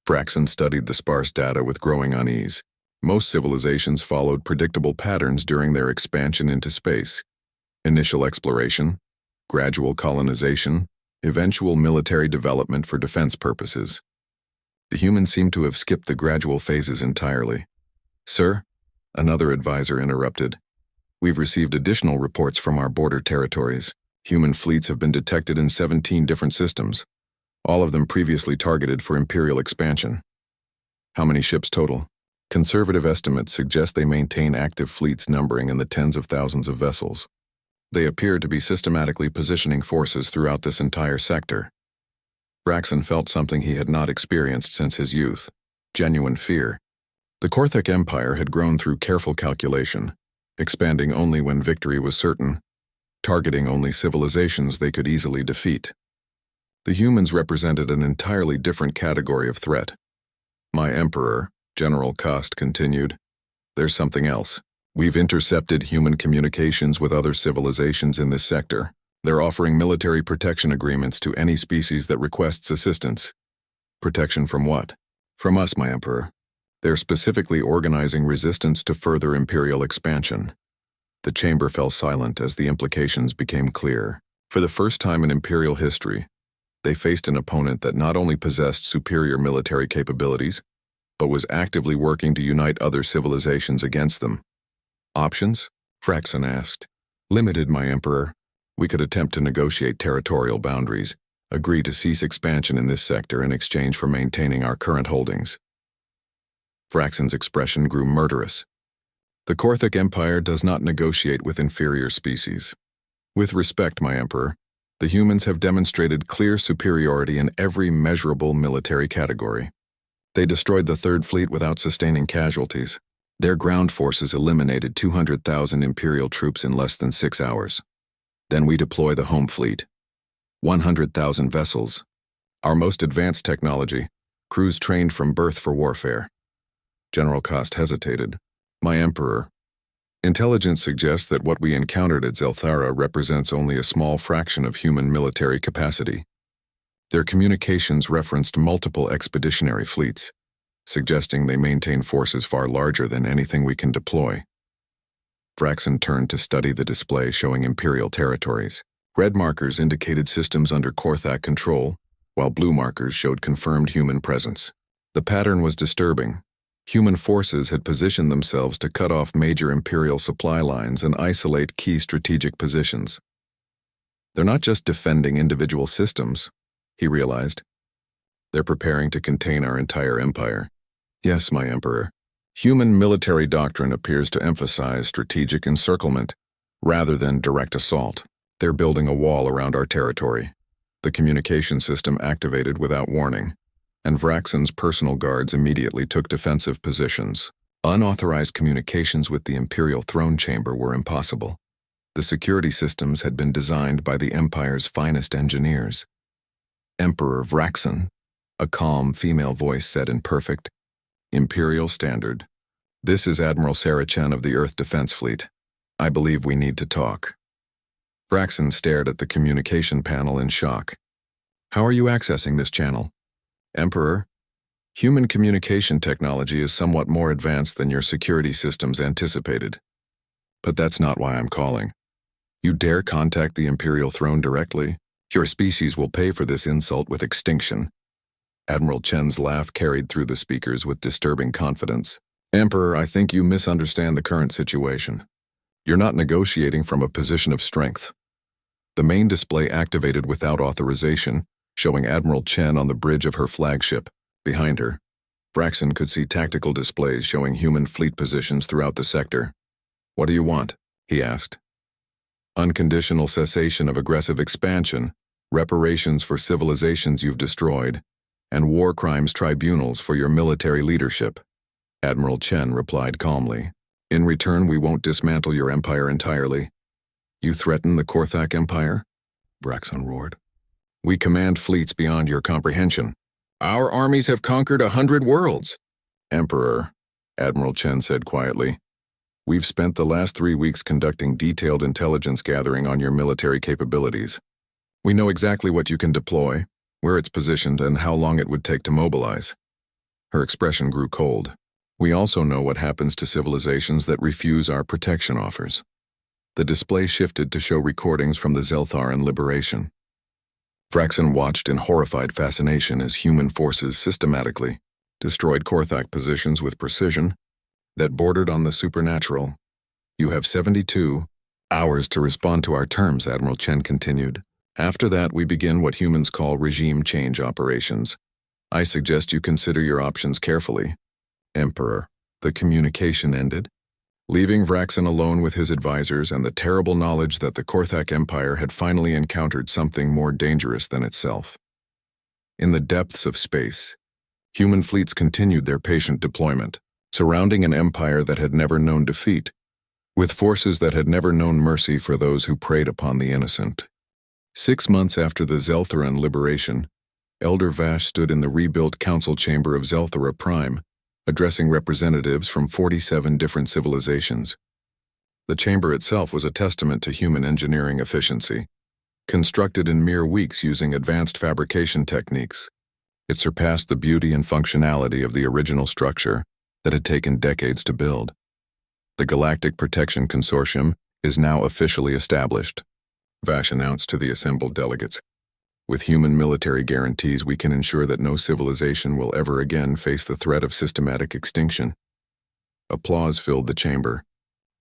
Vraxan studied the sparse data with growing unease. Most civilizations followed predictable patterns during their expansion into space. Initial exploration, gradual colonization, eventual military development for defense purposes. The humans seem to have skipped the gradual phases entirely. Sir, another advisor interrupted. We've received additional reports from our border territories. Human fleets have been detected in 17 different systems, all of them previously targeted for Imperial expansion. How many ships total? Conservative estimates suggest they maintain active fleets numbering in the tens of thousands of vessels. They appear to be systematically positioning forces throughout this entire sector. Vraxan felt something he had not experienced since his youth: genuine fear. The Korthak Empire had grown through careful calculation, expanding only when victory was certain, targeting only civilizations they could easily defeat. The humans represented an entirely different category of threat. My Emperor, General Kost continued, there's something else. We've intercepted human communications with other civilizations in this sector. They're offering military protection agreements to any species that requests assistance. Protection from what? From us, my Emperor. They're specifically organizing resistance to further Imperial expansion. The chamber fell silent as the implications became clear. For the first time in Imperial history, They faced an opponent that not only possessed superior military capabilities, but was actively working to unite other civilizations against them. Options? Fraxon asked. Limited, my emperor. We could attempt to negotiate territorial boundaries, agree to cease expansion in this sector in exchange for maintaining our current holdings. Fraxon's expression grew murderous. The Korthak Empire does not negotiate with inferior species. With respect, my emperor, the humans have demonstrated clear superiority in every measurable military category. They destroyed the Third Fleet without sustaining casualties. Their ground forces eliminated 200,000 Imperial troops in less than 6 hours. Then we deploy the home fleet. 100,000 vessels. Our most advanced technology, crews trained from birth for warfare. General Kost hesitated. My emperor. Intelligence suggests that what we encountered at Zelthara represents only a small fraction of human military capacity. Their communications referenced multiple expeditionary fleets, suggesting they maintain forces far larger than anything we can deploy. Fraxon turned to study the display showing Imperial territories. Red markers indicated systems under Korthak control, while blue markers showed confirmed human presence. The pattern was disturbing. Human forces had positioned themselves to cut off major Imperial supply lines and isolate key strategic positions. They're not just defending individual systems, he realized. They're preparing to contain our entire empire. Yes, my emperor. Human military doctrine appears to emphasize strategic encirclement rather than direct assault. They're building a wall around our territory. The communication system activated without warning, and Vraxon's personal guards immediately took defensive positions. Unauthorized communications with the Imperial throne chamber were impossible. The security systems had been designed by the Empire's finest engineers. Emperor Vraxon, a calm female voice said in perfect, Imperial standard. This is Admiral Saracen of the Earth Defense Fleet. I believe we need to talk. Vraxon stared at the communication panel in shock. How are you accessing this channel? Emperor, human communication technology is somewhat more advanced than your security systems anticipated. But that's not why I'm calling. You dare contact the Imperial throne directly? Your species will pay for this insult with extinction. Admiral Chen's laugh carried through the speakers with disturbing confidence. Emperor, I think you misunderstand the current situation. You're not negotiating from a position of strength. The main display activated without authorization, showing Admiral Chen on the bridge of her flagship. Behind her, Vraxon could see tactical displays showing human fleet positions throughout the sector. What do you want? He asked. Unconditional cessation of aggressive expansion, reparations for civilizations you've destroyed, and war crimes tribunals for your military leadership. Admiral Chen replied calmly. In return, we won't dismantle your empire entirely. You threaten the Korthak Empire? Vraxon roared. We command fleets beyond your comprehension. Our armies have conquered 100 worlds. Emperor, Admiral Chen said quietly, we've spent the last 3 weeks conducting detailed intelligence gathering on your military capabilities. We know exactly what you can deploy, where it's positioned, and how long it would take to mobilize. Her expression grew cold. We also know what happens to civilizations that refuse our protection offers. The display shifted to show recordings from the Zeltharan liberation. Vraxon watched in horrified fascination as human forces systematically destroyed Korthak positions with precision that bordered on the supernatural. You have 72 hours to respond to our terms, Admiral Chen continued. After that, we begin what humans call regime change operations. I suggest you consider your options carefully. Emperor, the communication ended, leaving Vraxon alone with his advisors and the terrible knowledge that the Korthak Empire had finally encountered something more dangerous than itself. In the depths of space, human fleets continued their patient deployment, surrounding an empire that had never known defeat, with forces that had never known mercy for those who preyed upon the innocent. 6 months after the Zeltharan liberation, Elder Vash stood in the rebuilt council chamber of Zelthara Prime, addressing representatives from 47 different civilizations. The chamber itself was a testament to human engineering efficiency, constructed in mere weeks using advanced fabrication techniques. It surpassed the beauty and functionality of the original structure that had taken decades to build. The Galactic Protection Consortium is now officially established, Vash announced to the assembled delegates. With human military guarantees, we can ensure that no civilization will ever again face the threat of systematic extinction. Applause filled the chamber,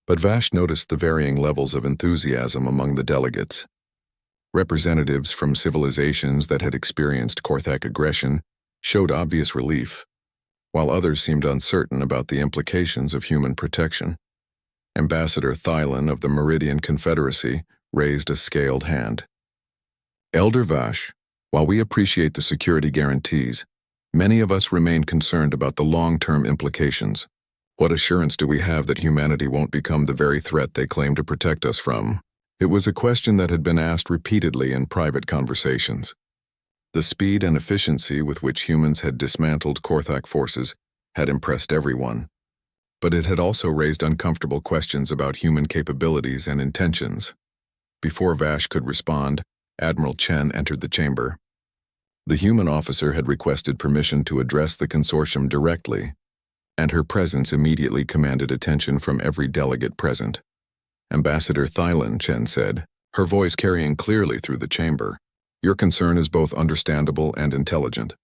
but Vash noticed the varying levels of enthusiasm among the delegates. Representatives from civilizations that had experienced Korthak aggression showed obvious relief, while others seemed uncertain about the implications of human protection. Ambassador Thylan of the Meridian Confederacy raised a scaled hand. Elder Vash, while we appreciate the security guarantees, many of us remain concerned about the long-term implications. What assurance do we have that humanity won't become the very threat they claim to protect us from? It was a question that had been asked repeatedly in private conversations. The speed and efficiency with which humans had dismantled Korthak forces had impressed everyone, but it had also raised uncomfortable questions about human capabilities and intentions. Before Vash could respond, Admiral Chen entered the chamber. The human officer had requested permission to address the consortium directly, and her presence immediately commanded attention from every delegate present. Ambassador Thylan, Chen said, her voice carrying clearly through the chamber. Your concern is both understandable and intelligent.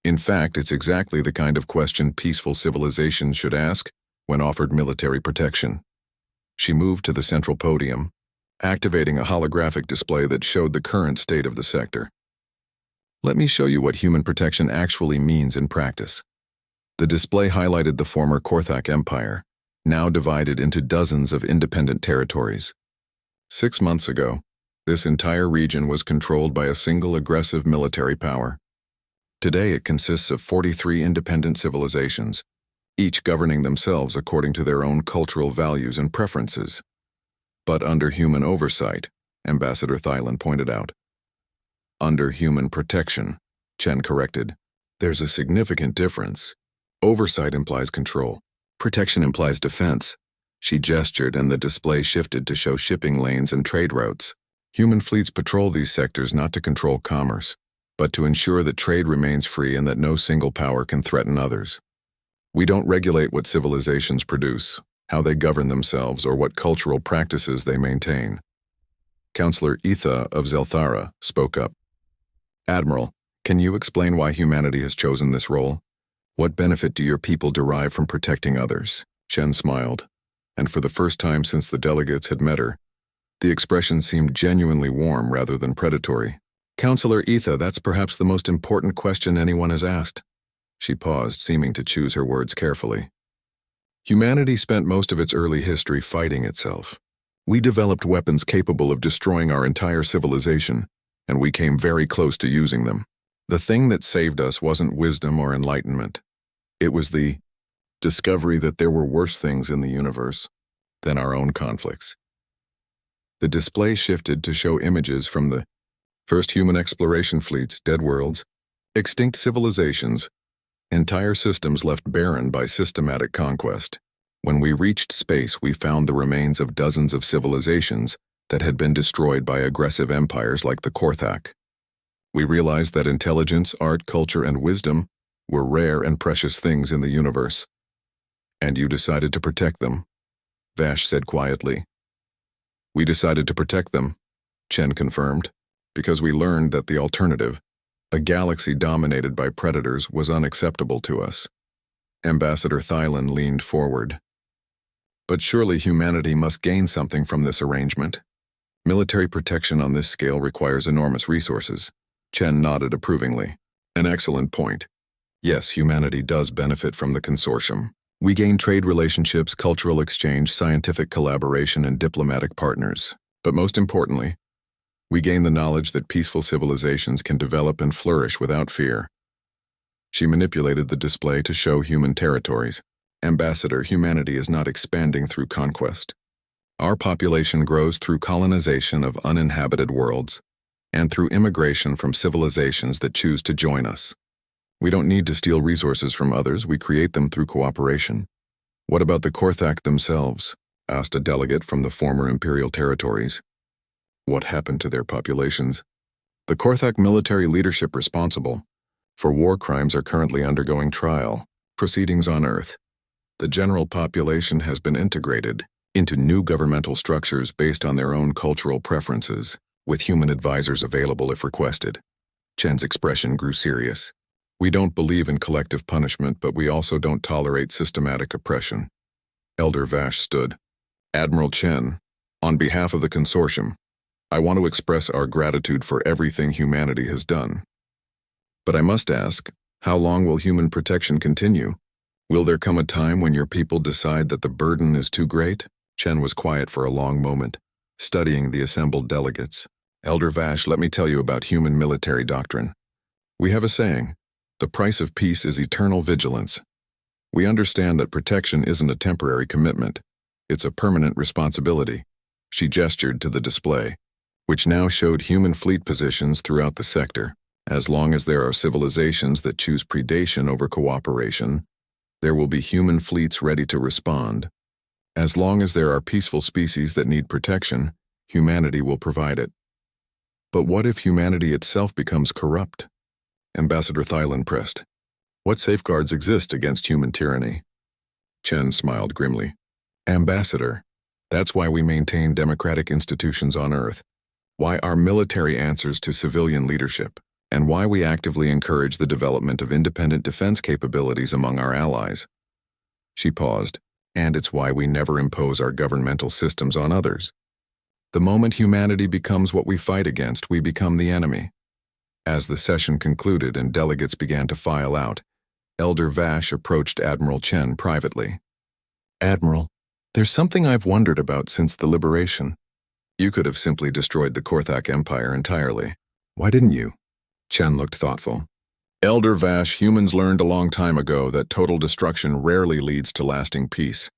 In fact, it's exactly the kind of question peaceful civilizations should ask when offered military protection. She moved to the central podium, activating a holographic display that showed the current state of the sector. Let me show you what human protection actually means in practice. The display highlighted the former Korthak Empire, now divided into dozens of independent territories. 6 months ago, this entire region was controlled by a single aggressive military power. Today it consists of 43 independent civilizations, each governing themselves according to their own cultural values and preferences. But under human oversight, Ambassador Thylan pointed out. Under human protection, Chen corrected. There's a significant difference. Oversight implies control. Protection implies defense. She gestured and the display shifted to show shipping lanes and trade routes. Human fleets patrol these sectors not to control commerce, but to ensure that trade remains free and that no single power can threaten others. We don't regulate what civilizations produce, how they govern themselves, or what cultural practices they maintain. Counselor Etha of Zelthara spoke up. Admiral, can you explain why humanity has chosen this role? What benefit do your people derive from protecting others? Chen smiled, and for the first time since the delegates had met her, the expression seemed genuinely warm rather than predatory. Counselor Etha, that's perhaps the most important question anyone has asked. She paused, seeming to choose her words carefully. Humanity spent most of its early history fighting itself. We developed weapons capable of destroying our entire civilization, and we came very close to using them. The thing that saved us wasn't wisdom or enlightenment. It was the discovery that there were worse things in the universe than our own conflicts. The display shifted to show images from the first human exploration fleets, dead worlds, extinct civilizations, entire systems left barren by systematic conquest. When we reached space, we found the remains of dozens of civilizations that had been destroyed by aggressive empires like the Korthak. We realized that intelligence, art, culture, and wisdom were rare and precious things in the universe. And you decided to protect them, Vash said quietly. We decided to protect them, Chen confirmed, because we learned that the alternative, a galaxy dominated by predators, was unacceptable to us. Ambassador Thylan leaned forward. But surely humanity must gain something from this arrangement. Military protection on this scale requires enormous resources. Chen nodded approvingly. An excellent point. Yes, humanity does benefit from the consortium. We gain trade relationships, cultural exchange, scientific collaboration, and diplomatic partners. But most importantly, we gain the knowledge that peaceful civilizations can develop and flourish without fear. She manipulated the display to show human territories. Ambassador, humanity is not expanding through conquest. Our population grows through colonization of uninhabited worlds and through immigration from civilizations that choose to join us. We don't need to steal resources from others, we create them through cooperation. What about the Korthak themselves? Asked a delegate from the former imperial territories. What happened to their populations? The Korthak military leadership responsible for war crimes are currently undergoing trial, proceedings on Earth. The general population has been integrated into new governmental structures based on their own cultural preferences, with human advisors available if requested. Chen's expression grew serious. We don't believe in collective punishment, but we also don't tolerate systematic oppression. Elder Vash stood. Admiral Chen, on behalf of the consortium, I want to express our gratitude for everything humanity has done. But I must ask, how long will human protection continue? Will there come a time when your people decide that the burden is too great? Chen was quiet for a long moment, studying the assembled delegates. Elder Vash, let me tell you about human military doctrine. We have a saying, the price of peace is eternal vigilance. We understand that protection isn't a temporary commitment. It's a permanent responsibility. She gestured to the display, which now showed human fleet positions throughout the sector. As long as there are civilizations that choose predation over cooperation, there will be human fleets ready to respond. As long as there are peaceful species that need protection, humanity will provide it. But what if humanity itself becomes corrupt? Ambassador Thailand pressed. What safeguards exist against human tyranny? Chen smiled grimly. Ambassador, that's why we maintain democratic institutions on Earth, why our military answers to civilian leadership, and why we actively encourage the development of independent defense capabilities among our allies. She paused. And it's why we never impose our governmental systems on others. The moment humanity becomes what we fight against, we become the enemy. As the session concluded and delegates began to file out, Elder Vash approached Admiral Chen privately. Admiral, there's something I've wondered about since the liberation. You could have simply destroyed the Korthak Empire entirely. Why didn't you? Chen looked thoughtful. Elder Vash, humans learned a long time ago that total destruction rarely leads to lasting peace.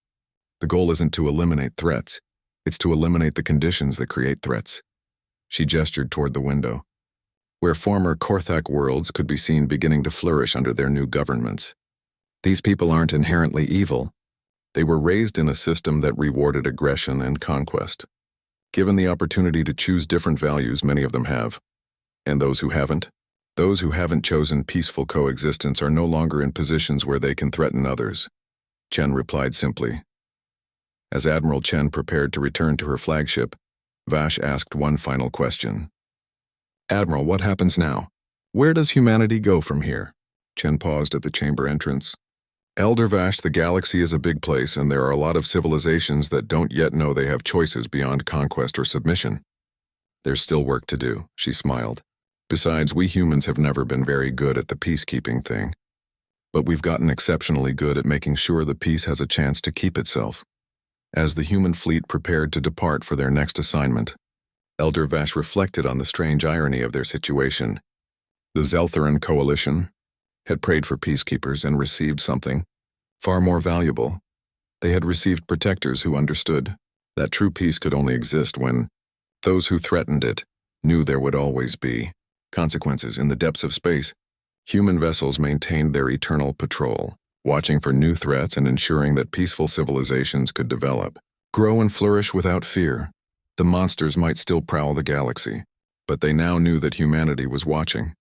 The goal isn't to eliminate threats, it's to eliminate the conditions that create threats. She gestured toward the window, where former Korthak worlds could be seen beginning to flourish under their new governments. These people aren't inherently evil. They were raised in a system that rewarded aggression and conquest. Given the opportunity to choose different values, many of them have. And those who haven't chosen peaceful coexistence are no longer in positions where they can threaten others. Chen replied simply. As Admiral Chen prepared to return to her flagship, Vash asked one final question. Admiral, what happens now? Where does humanity go from here? Chen paused at the chamber entrance. Elder Vash, the galaxy is a big place, and there are a lot of civilizations that don't yet know they have choices beyond conquest or submission. There's still work to do, she smiled. Besides, we humans have never been very good at the peacekeeping thing. But we've gotten exceptionally good at making sure the peace has a chance to keep itself. As the human fleet prepared to depart for their next assignment, Elder Vash reflected on the strange irony of their situation. The Zeltheran coalition had prayed for peacekeepers and received something far more valuable. They had received protectors who understood that true peace could only exist when those who threatened it knew there would always be consequences. In the depths of space, human vessels maintained their eternal patrol, watching for new threats and ensuring that peaceful civilizations could develop, grow and flourish without fear. The monsters might still prowl the galaxy, but they now knew that humanity was watching,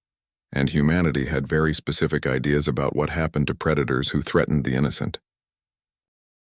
and humanity had very specific ideas about what happened to predators who threatened the innocent.